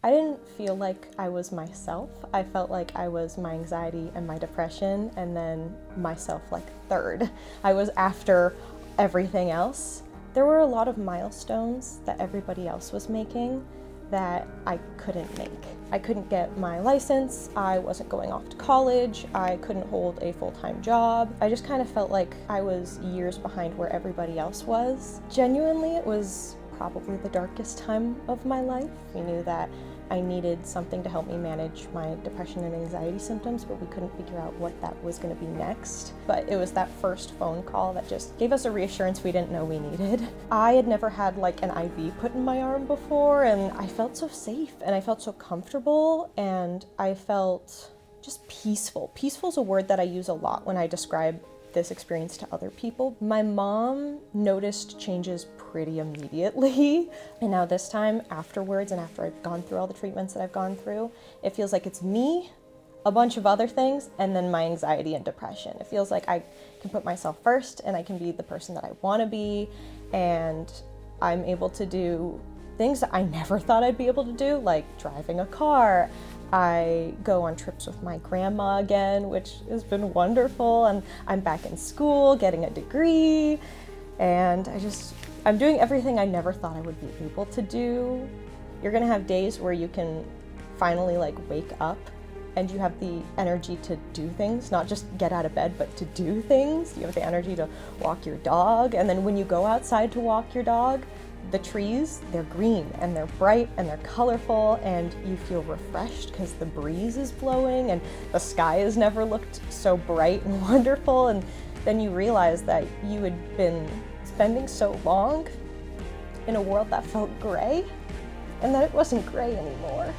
I didn't feel like I was myself. I felt like I was my anxiety and my depression, and then myself like third. I was after everything else. There were a lot of milestones that everybody else was making that I couldn't make. I couldn't get my license, I wasn't going off to college, I couldn't hold a full-time job. I just kind of felt like I was years behind where everybody else was. Genuinely, it was probably the darkest time of my life. We knew that I needed something to help me manage my depression and anxiety symptoms, but we couldn't figure out what that was going to be next. But it was that first phone call that just gave us a reassurance we didn't know we needed. I had never had like an IV put in my arm before, and I felt so safe and I felt so comfortable, and I felt just peaceful. Peaceful is a word that I use a lot when I describe this experience to other people. My mom noticed changes pretty immediately, and now this time afterwards, and after I've gone through all the treatments that I've gone through, it feels like it's me, a bunch of other things, and then my anxiety and depression. It feels like I can put myself first and I can be the person that I want to be, and I'm able to do things that I never thought I'd be able to do, like driving a car. I go on trips with my grandma again, which has been wonderful, and I'm back in school getting a degree, and I'm doing everything I never thought I would be able to do. You're gonna have days where you can finally like wake up and you have the energy to do things, not just get out of bed, but to do things. You have the energy to walk your dog, and then when you go outside to walk your dog, the trees, they're green and they're bright and they're colorful, and you feel refreshed because the breeze is blowing and the sky has never looked so bright and wonderful. And then you realize that you had been spending so long in a world that felt gray, and that it wasn't gray anymore.